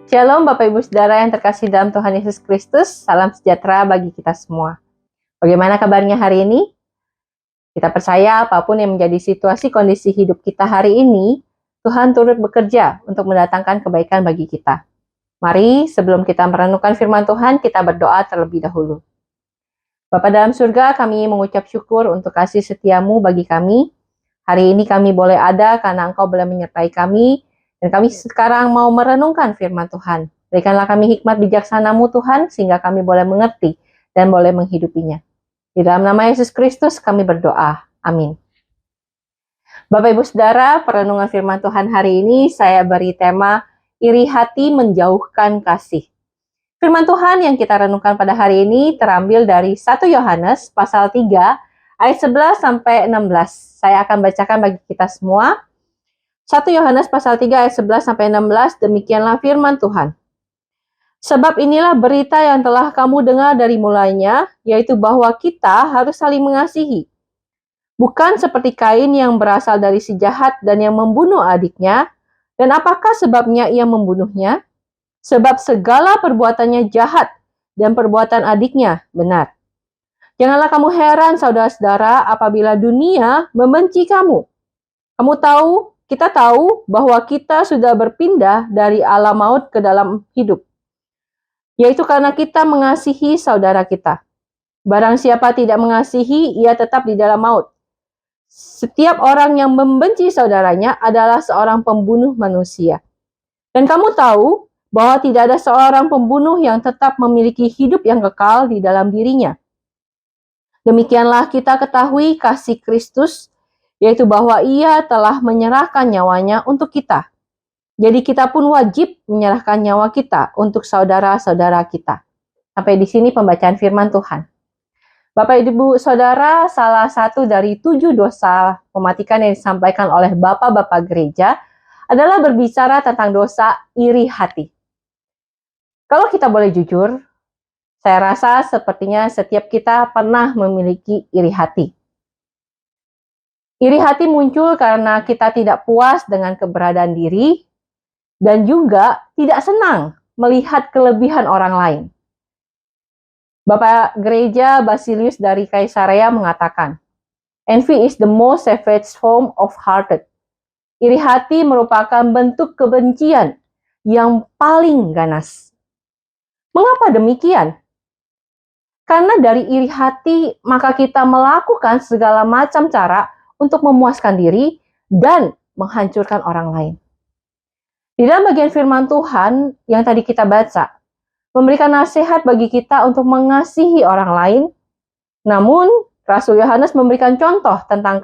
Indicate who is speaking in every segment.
Speaker 1: Shalom Bapak Ibu Saudara yang terkasih dalam Tuhan Yesus Kristus, salam sejahtera bagi kita semua. Bagaimana kabarnya hari ini? Kita percaya apapun yang menjadi situasi kondisi hidup kita hari ini, Tuhan turut bekerja untuk mendatangkan kebaikan bagi kita. Mari sebelum kita merenungkan firman Tuhan, kita berdoa terlebih dahulu. Bapa dalam surga, kami mengucap syukur untuk kasih setiamu bagi kami. Hari ini kami boleh ada karena Engkau boleh menyertai kami, dan kami sekarang mau merenungkan firman Tuhan. Berikanlah kami hikmat bijaksana-Mu Tuhan, sehingga kami boleh mengerti dan boleh menghidupinya. Di dalam nama Yesus Kristus kami berdoa. Amin. Bapak Ibu Saudara, perenungan firman Tuhan hari ini saya beri tema iri hati menjauhkan kasih. Firman Tuhan yang kita renungkan pada hari ini terambil dari 1 Yohanes pasal 3 ayat 11 sampai 16. Saya akan bacakan bagi kita semua. 1 Yohanes pasal 3 ayat 11 sampai 16, demikianlah firman Tuhan. Sebab inilah berita yang telah kamu dengar dari mulanya, yaitu bahwa kita harus saling mengasihi. Bukan seperti Kain yang berasal dari si jahat dan yang membunuh adiknya. Dan apakah sebabnya ia membunuhnya? Sebab segala perbuatannya jahat dan perbuatan adiknya benar. Janganlah kamu heran saudara-saudara apabila dunia membenci kamu. Kita tahu bahwa kita sudah berpindah dari alam maut ke dalam hidup, yaitu karena kita mengasihi saudara kita. Barang siapa tidak mengasihi, ia tetap di dalam maut. Setiap orang yang membenci saudaranya adalah seorang pembunuh manusia. Dan kamu tahu bahwa tidak ada seorang pembunuh yang tetap memiliki hidup yang kekal di dalam dirinya. Demikianlah kita ketahui kasih Kristus, yaitu bahwa ia telah menyerahkan nyawanya untuk kita. Jadi kita pun wajib menyerahkan nyawa kita untuk saudara-saudara kita. Sampai di sini pembacaan firman Tuhan. Bapak Ibu Saudara, salah satu dari 7 dosa mematikan yang disampaikan oleh bapak-bapak gereja adalah berbicara tentang dosa iri hati. Kalau kita boleh jujur, saya rasa sepertinya setiap kita pernah memiliki iri hati. Iri hati muncul karena kita tidak puas dengan keberadaan diri dan juga tidak senang melihat kelebihan orang lain. Bapak Gereja Basilius dari Kaisarea mengatakan, "Envy is the most savage form of hearted." Iri hati merupakan bentuk kebencian yang paling ganas. Mengapa demikian? Karena dari iri hati maka kita melakukan segala macam cara untuk memuaskan diri dan menghancurkan orang lain. Di dalam bagian firman Tuhan yang tadi kita baca, memberikan nasihat bagi kita untuk mengasihi orang lain, namun Rasul Yohanes memberikan contoh tentang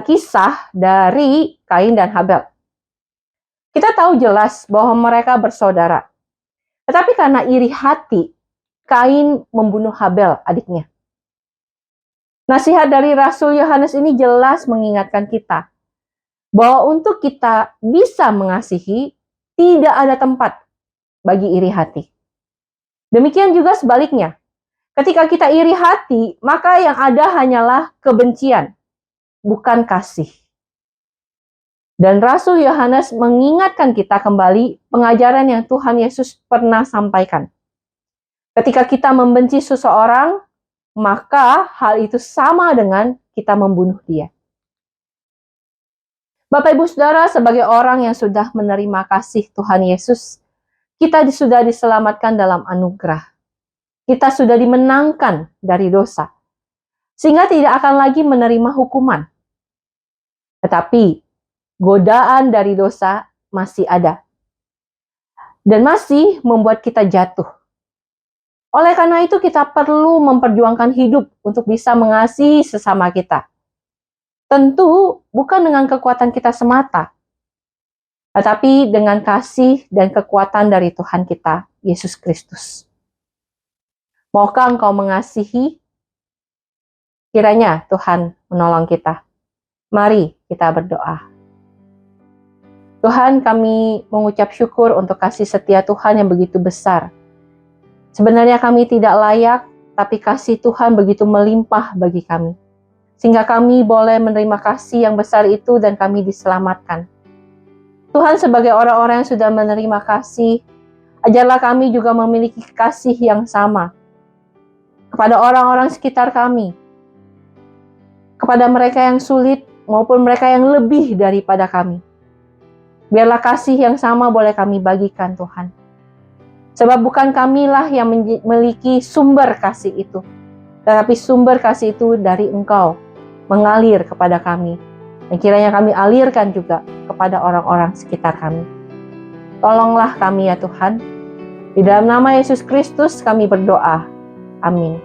Speaker 1: kisah dari Kain dan Habel. Kita tahu jelas bahwa mereka bersaudara, tetapi karena iri hati, Kain membunuh Habel, adiknya. Nasihat dari Rasul Yohanes ini jelas mengingatkan kita bahwa untuk kita bisa mengasihi, tidak ada tempat bagi iri hati. Demikian juga sebaliknya. Ketika kita iri hati, maka yang ada hanyalah kebencian, bukan kasih. Dan Rasul Yohanes mengingatkan kita kembali pengajaran yang Tuhan Yesus pernah sampaikan. Ketika kita membenci seseorang, maka hal itu sama dengan kita membunuh dia. Bapak Ibu Saudara, sebagai orang yang sudah menerima kasih Tuhan Yesus, kita sudah diselamatkan dalam anugerah. Kita sudah dimenangkan dari dosa, sehingga tidak akan lagi menerima hukuman. Tetapi godaan dari dosa masih ada dan masih membuat kita jatuh. Oleh karena itu kita perlu memperjuangkan hidup untuk bisa mengasihi sesama kita. Tentu bukan dengan kekuatan kita semata, tetapi dengan kasih dan kekuatan dari Tuhan kita, Yesus Kristus. Maukah engkau mengasihi? Kiranya Tuhan menolong kita. Mari kita berdoa. Tuhan, kami mengucap syukur untuk kasih setia Tuhan yang begitu besar. Sebenarnya kami tidak layak, tapi kasih Tuhan begitu melimpah bagi kami. Sehingga kami boleh menerima kasih yang besar itu dan kami diselamatkan. Tuhan, sebagai orang-orang yang sudah menerima kasih, ajarlah kami juga memiliki kasih yang sama kepada orang-orang sekitar kami, kepada mereka yang sulit maupun mereka yang lebih daripada kami. Biarlah kasih yang sama boleh kami bagikan, Tuhan. Sebab bukan kamilah yang memiliki sumber kasih itu, tetapi sumber kasih itu dari Engkau mengalir kepada kami. Dan kiranya kami alirkan juga kepada orang-orang sekitar kami. Tolonglah kami ya Tuhan. Di dalam nama Yesus Kristus kami berdoa. Amin.